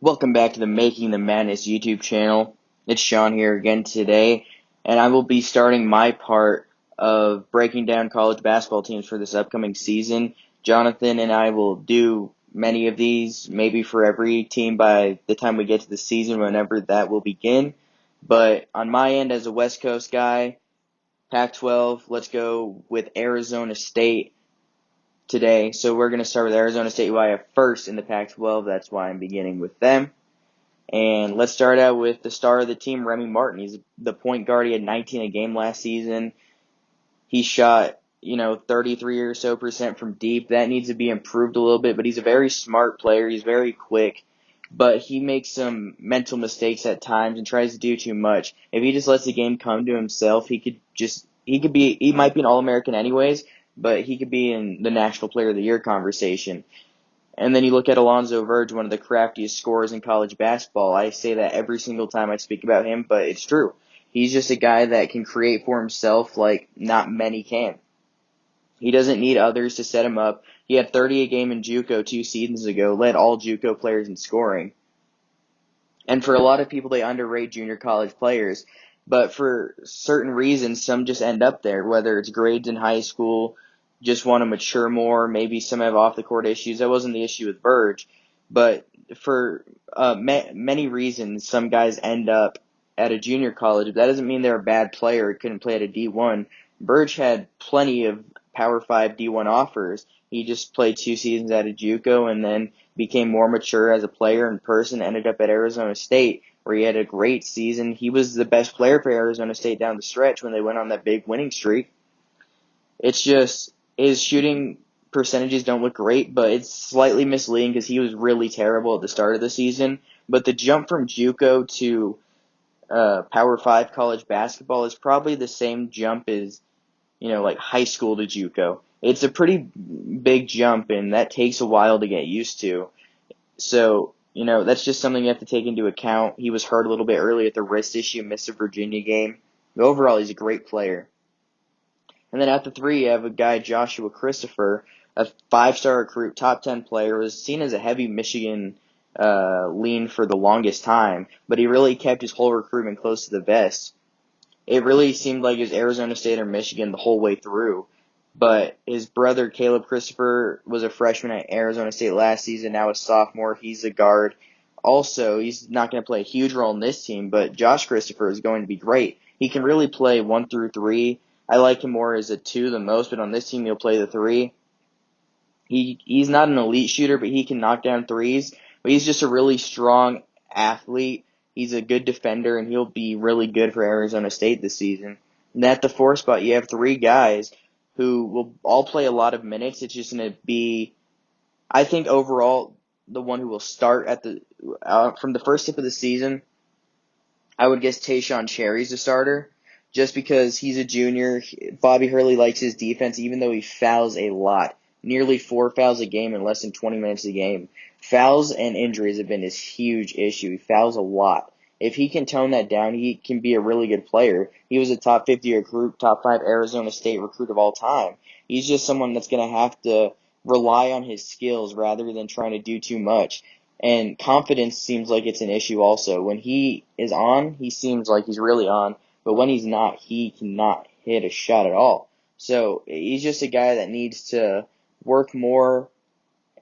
Welcome back to the Making the Madness YouTube channel. It's Sean here again today, and I will be starting my part of breaking down college basketball teams for this upcoming season. Jonathan and I will do many of these, maybe for every team by the time we get to the season, whenever that will begin. But on my end, as a West Coast guy, Pac-12, let's go with Arizona State today. So we're going to start with Arizona State, who I have first in the Pac-12. That's why I'm beginning with them. And let's start out with the star of the team, Remy Martin. He's the point guard. He had 19 a game last season. He shot, 33 or so percent from deep. That needs to be improved a little bit, but he's a very smart player. He's very quick, but he makes some mental mistakes at times and tries to do too much. If he just lets the game come to himself, he might be an All-American anyways, but he could be in the National Player of the Year conversation. And then you look at Alonzo Verge, one of the craftiest scorers in college basketball. I say that every single time I speak about him, but it's true. He's just a guy that can create for himself like not many can. He doesn't need others to set him up. He had 30 a game in JUCO 2 seasons ago, led all JUCO players in scoring. And for a lot of people, they underrate junior college players. But for certain reasons, some just end up there, whether it's grades in high school, just want to mature more, maybe some have off-the-court issues. That wasn't the issue with Burge. But for many reasons, some guys end up at a junior college. That doesn't mean they're a bad player or couldn't play at a D1. Burge had plenty of Power 5 D1 offers. He just played 2 seasons at a JUCO and then became more mature as a player and person, ended up at Arizona State, where he had a great season. He was the best player for Arizona State down the stretch when they went on that big winning streak. It's just his shooting percentages don't look great, but it's slightly misleading because he was really terrible at the start of the season. But the jump from JUCO to Power 5 college basketball is probably the same jump as, like high school to JUCO. It's a pretty big jump, and that takes a while to get used to. So, that's just something you have to take into account. He was hurt a little bit early at the wrist issue, missed the Virginia game. But overall, he's a great player. And then at the 3, you have a guy, Joshua Christopher, a 5-star recruit, top 10 player, was seen as a heavy Michigan lean for the longest time, but he really kept his whole recruitment close to the vest. It really seemed like it was Arizona State or Michigan the whole way through. But his brother, Caleb Christopher, was a freshman at Arizona State last season, now a sophomore. He's a guard. Also, he's not going to play a huge role in this team, but Josh Christopher is going to be great. He can really play 1 through 3. I like him more as a 2 than most, but on this team he'll play the 3. He's not an elite shooter, but he can knock down threes. But he's just a really strong athlete. He's a good defender, and he'll be really good for Arizona State this season. And at the 4 spot, you have 3 guys who will all play a lot of minutes. It's just going to be, I think overall, the one who will start at from the first tip of the season. I would guess Tayshaun Cherry's the starter, just because he's a junior. Bobby Hurley likes his defense, even though he fouls a lot. Nearly 4 fouls a game in less than 20 minutes a game. Fouls and injuries have been his huge issue. He fouls a lot. If he can tone that down, he can be a really good player. He was a top 50 recruit, top 5 Arizona State recruit of all time. He's just someone that's going to have to rely on his skills rather than trying to do too much. And confidence seems like it's an issue also. When he is on, he seems like he's really on. But when he's not, he cannot hit a shot at all. So he's just a guy that needs to work more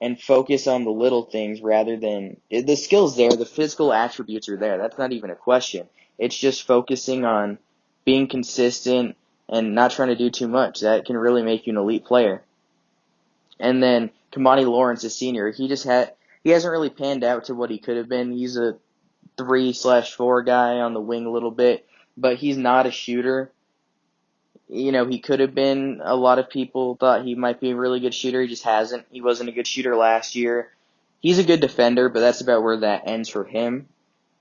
and focus on the little things rather than the skills there, the physical attributes are there. That's not even a question. It's just focusing on being consistent and not trying to do too much. That can really make you an elite player. And then Kamani Lawrence, a senior, he hasn't really panned out to what he could have been. He's a 3/4 guy on the wing a little bit, but he's not a shooter. He could have been. A lot of people thought he might be a really good shooter. He just hasn't. He wasn't a good shooter last year. He's a good defender, but that's about where that ends for him.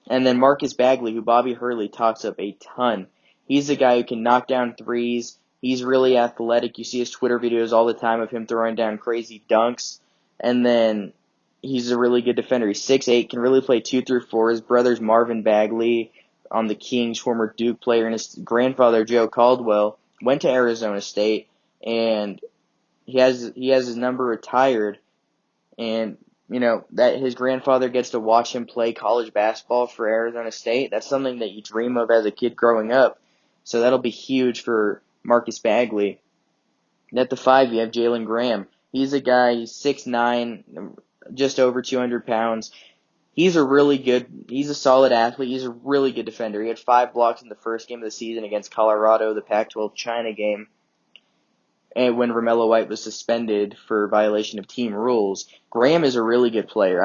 And then Marcus Bagley, who Bobby Hurley talks up a ton. He's the guy who can knock down threes. He's really athletic. You see his Twitter videos all the time of him throwing down crazy dunks. And then he's a really good defender. He's 6'8", can really play 2 through 4. His brother's Marvin Bagley on the Kings, former Duke player, and his grandfather, Joe Caldwell, went to Arizona State, and he has his number retired, and that his grandfather gets to watch him play college basketball for Arizona State. That's something that you dream of as a kid growing up. So that'll be huge for Marcus Bagley. And at the 5, you have Jalen Graham. He's a guy, he's 6'9", just over 200 pounds. He's a solid athlete. He's a really good defender. He had 5 blocks in the first game of the season against Colorado, the Pac-12 China game, and when Romello White was suspended for violation of team rules. Graham is a really good player.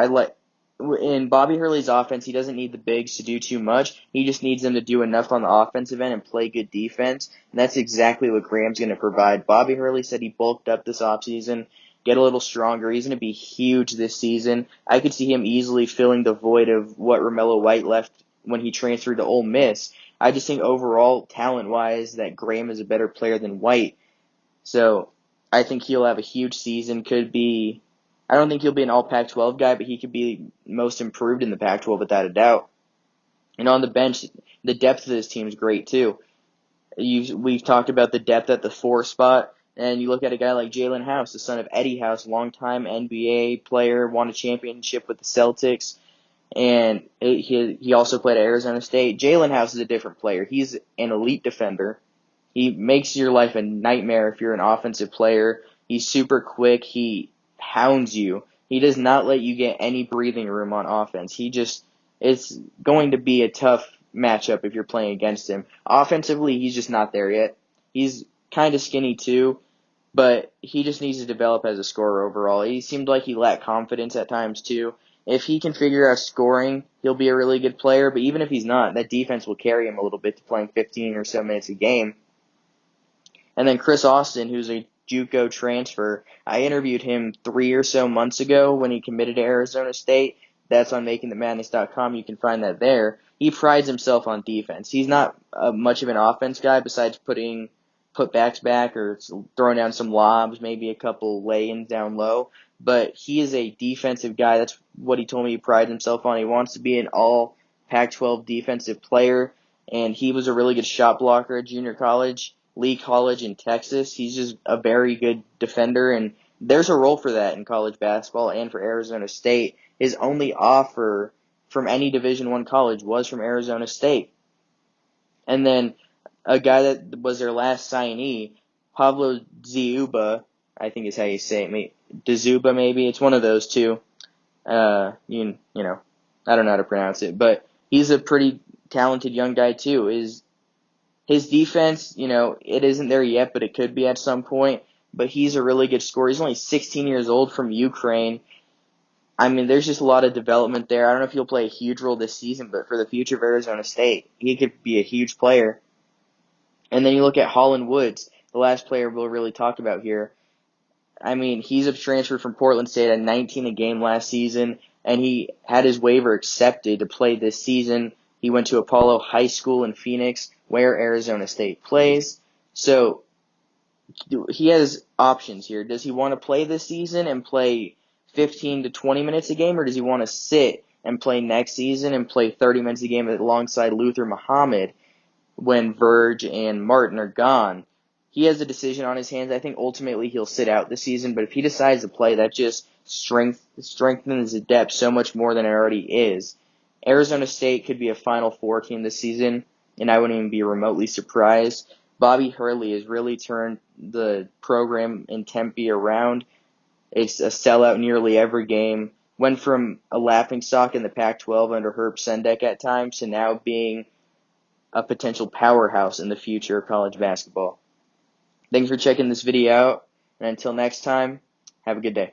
In Bobby Hurley's offense, he doesn't need the bigs to do too much. He just needs them to do enough on the offensive end and play good defense, and that's exactly what Graham's going to provide. Bobby Hurley said he bulked up this offseason, get a little stronger. He's going to be huge this season. I could see him easily filling the void of what Romello White left when he transferred to Ole Miss. I just think overall, talent-wise, that Graham is a better player than White. So I think he'll have a huge season. I don't think he'll be an all Pac-12 guy, but he could be most improved in the Pac-12 without a doubt. And on the bench, the depth of this team is great too. We've talked about the depth at the 4 spot, and you look at a guy like Jalen House, the son of Eddie House, longtime NBA player, won a championship with the Celtics, and he also played at Arizona State. Jalen House is a different player. He's an elite defender. He makes your life a nightmare if you're an offensive player. He's super quick. He hounds you. He does not let you get any breathing room on offense. It's going to be a tough matchup if you're playing against him. Offensively, he's just not there yet. He's kind of skinny too, but he just needs to develop as a scorer overall. He seemed like he lacked confidence at times too. If he can figure out scoring, he'll be a really good player, but even if he's not, that defense will carry him a little bit to playing 15 or so minutes a game. And then Chris Austin, who's a JUCO transfer, I interviewed him 3 or so months ago when he committed to Arizona State. That's on makingthemadness.com. You can find that there. He prides himself on defense. He's not much of an offense guy besides putting putbacks back or throwing down some lobs, maybe a couple lay-ins down low. But he is a defensive guy. That's what he told me he prides himself on. He wants to be an all Pac-12 defensive player, and he was a really good shot blocker at junior college. Lee College in Texas. He's just a very good defender, and there's a role for that in college basketball and for Arizona State. His only offer from any Division I college was from Arizona State. And then a guy that was their last signee, Pablo Dziuba, I think is how you say it. Dziuba maybe. It's one of those two. I don't know how to pronounce it, but he's a pretty talented young guy too. His defense, it isn't there yet, but it could be at some point. But he's a really good scorer. He's only 16 years old, from Ukraine. I mean, there's just a lot of development there. I don't know if he'll play a huge role this season, but for the future of Arizona State, he could be a huge player. And then you look at Holland Woods, the last player we'll really talk about here. I mean, he's a transfer from Portland State at 19 a game last season, and he had his waiver accepted to play this season. He went to Apollo High School in Phoenix, where Arizona State plays. So he has options here. Does he want to play this season and play 15 to 20 minutes a game, or does he want to sit and play next season and play 30 minutes a game alongside Luther Muhammad when Verge and Martin are gone? He has a decision on his hands. I think ultimately he'll sit out this season, but if he decides to play, that just strengthens the depth so much more than it already is. Arizona State could be a Final Four team this season, and I wouldn't even be remotely surprised. Bobby Hurley has really turned the program in Tempe around. It's a sellout nearly every game. Went from a laughingstock in the Pac-12 under Herb Sendek at times to now being a potential powerhouse in the future of college basketball. Thanks for checking this video out, and until next time, have a good day.